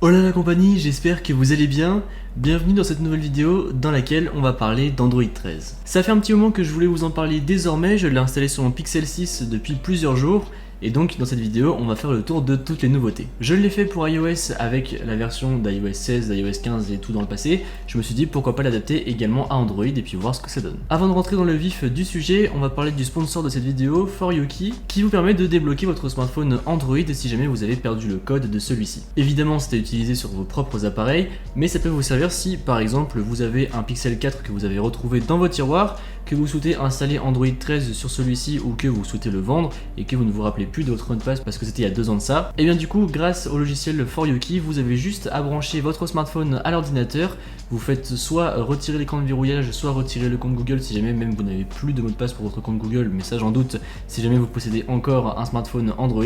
Hola la compagnie, j'espère que vous allez bien. Bienvenue dans cette nouvelle vidéo dans laquelle on va parler d'Android 13. Ça fait un petit moment que je voulais vous en parler désormais, je l'ai installé sur mon Pixel 6 depuis plusieurs jours. Et donc dans cette vidéo, on va faire le tour de toutes les nouveautés. Je l'ai fait pour iOS avec la version d'iOS 16, d'iOS 15 et tout dans le passé. Je me suis dit pourquoi pas l'adapter également à Android et puis voir ce que ça donne. Avant de rentrer dans le vif du sujet, on va parler du sponsor de cette vidéo, ForYouKey, qui vous permet de débloquer votre smartphone Android si jamais vous avez perdu le code de celui-ci. Évidemment, c'est à utiliser sur vos propres appareils, mais ça peut vous servir si par exemple vous avez un Pixel 4 que vous avez retrouvé dans votre tiroir, que vous souhaitez installer Android 13 sur celui-ci ou que vous souhaitez le vendre et que vous ne vous rappelez plus de votre mot de passe parce que c'était il y a 2 ans de ça, et bien du coup grâce au logiciel ForYouKey, vous avez juste à brancher votre smartphone à l'ordinateur. Vous faites soit retirer l'écran de verrouillage, soit retirer le compte Google si jamais même vous n'avez plus de mot de passe pour votre compte Google, mais ça j'en doute si jamais vous possédez encore un smartphone Android,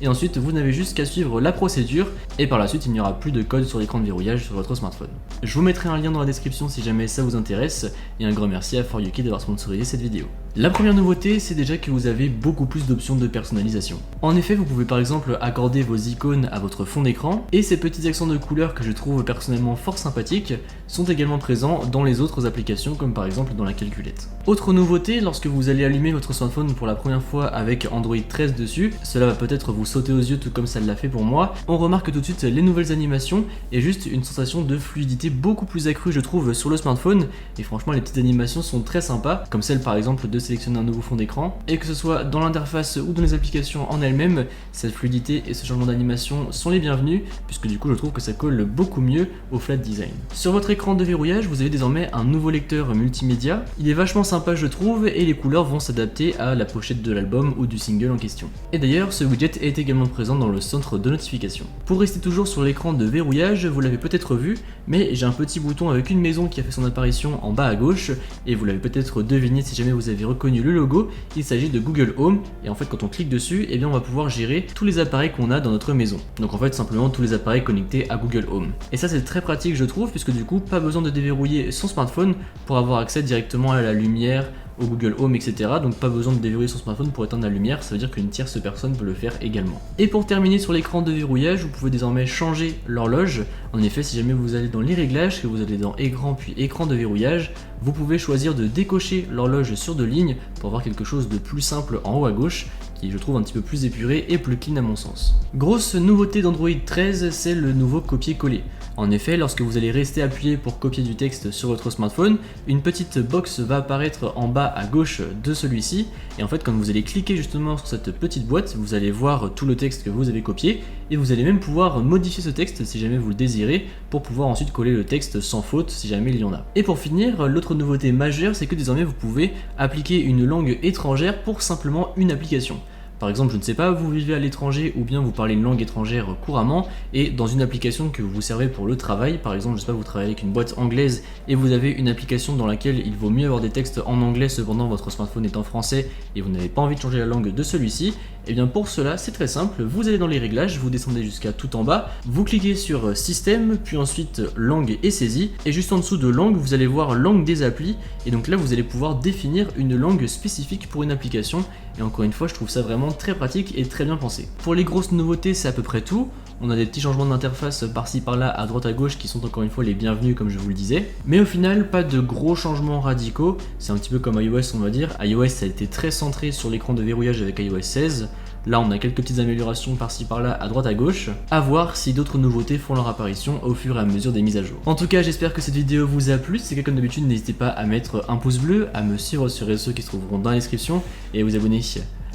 et ensuite vous n'avez juste qu'à suivre la procédure et par la suite il n'y aura plus de code sur l'écran de verrouillage sur votre smartphone. Je vous mettrai un lien dans la description si jamais ça vous intéresse, et un grand merci à ForYouKey d'avoir sponsorisé cette vidéo. La première nouveauté, c'est déjà que vous avez beaucoup plus d'options de personnalisation. En effet, vous pouvez par exemple accorder vos icônes à votre fond d'écran, et ces petits accents de couleurs que je trouve personnellement fort sympathiques sont également présents dans les autres applications comme par exemple dans la calculette. Autre nouveauté, lorsque vous allez allumer votre smartphone pour la première fois avec Android 13 dessus, cela va peut-être vous sauter aux yeux tout comme ça l'a fait pour moi, on remarque tout de suite les nouvelles animations et juste une sensation de fluidité beaucoup plus accrue je trouve sur le smartphone, et franchement les petites animations sont très sympas, comme celle par exemple de sélectionner un nouveau fond d'écran, et que ce soit dans l'interface ou dans les applications en elles-mêmes, cette fluidité et ce changement d'animation sont les bienvenus, puisque du coup je trouve que ça colle beaucoup mieux au flat design. Sur votre écran de verrouillage, vous avez désormais un nouveau lecteur multimédia, il est vachement sympa je trouve, et les couleurs vont s'adapter à la pochette de l'album ou du single en question. Et d'ailleurs, ce widget est également présent dans le centre de notification. Pour rester toujours sur l'écran de verrouillage, vous l'avez peut-être vu, mais j'ai un petit bouton avec une maison qui a fait son apparition en bas à gauche, et vous l'avez peut-être deviné si jamais vous avez reconnu le logo, il s'agit de Google Home, et en fait quand on clique dessus, eh bien on va pouvoir gérer tous les appareils qu'on a dans notre maison. Donc en fait simplement tous les appareils connectés à Google Home. Et ça c'est très pratique je trouve, puisque du coup pas besoin de déverrouiller son smartphone pour avoir accès directement à la lumière, au Google Home, etc. Donc pas besoin de déverrouiller son smartphone pour éteindre la lumière, ça veut dire qu'une tierce personne peut le faire également. Et pour terminer sur l'écran de verrouillage, vous pouvez désormais changer l'horloge. En effet, si jamais vous allez dans les réglages, que vous allez dans écran puis écran de verrouillage, vous pouvez choisir de décocher l'horloge sur 2 lignes pour avoir quelque chose de plus simple en haut à gauche, qui je trouve un petit peu plus épuré et plus clean à mon sens. Grosse nouveauté d'Android 13, c'est le nouveau copier-coller. En effet, lorsque vous allez rester appuyé pour copier du texte sur votre smartphone, une petite box va apparaître en bas à gauche de celui-ci, et en fait quand vous allez cliquer justement sur cette petite boîte, vous allez voir tout le texte que vous avez copié, et vous allez même pouvoir modifier ce texte si jamais vous le désirez, pour pouvoir ensuite coller le texte sans faute si jamais il y en a. Et pour finir, l'autre nouveauté majeure, c'est que désormais vous pouvez appliquer une langue étrangère pour simplement une application. Par exemple, je ne sais pas, vous vivez à l'étranger ou bien vous parlez une langue étrangère couramment, et dans une application que vous servez pour le travail, par exemple, je sais pas, vous travaillez avec une boîte anglaise et vous avez une application dans laquelle il vaut mieux avoir des textes en anglais, cependant votre smartphone est en français et vous n'avez pas envie de changer la langue de celui-ci, et bien pour cela c'est très simple, vous allez dans les réglages, vous descendez jusqu'à tout en bas, vous cliquez sur système, puis ensuite langue et saisie, et juste en dessous de langue vous allez voir langue des applis, et donc là vous allez pouvoir définir une langue spécifique pour une application, et encore une fois je trouve ça vraiment très pratique et très bien pensé. Pour les grosses nouveautés c'est à peu près tout, on a des petits changements d'interface par-ci par-là à droite à gauche qui sont encore une fois les bienvenus comme je vous le disais, mais au final pas de gros changements radicaux, c'est un petit peu comme iOS on va dire. iOS ça a été très centré sur l'écran de verrouillage avec iOS 16, là on a quelques petites améliorations par-ci par-là à droite à gauche, à voir si d'autres nouveautés font leur apparition au fur et à mesure des mises à jour. En tout cas j'espère que cette vidéo vous a plu, si c'est le cas comme d'habitude n'hésitez pas à mettre un pouce bleu, à me suivre sur les réseaux qui se trouveront dans la description et à vous abonner.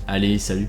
Allez salut!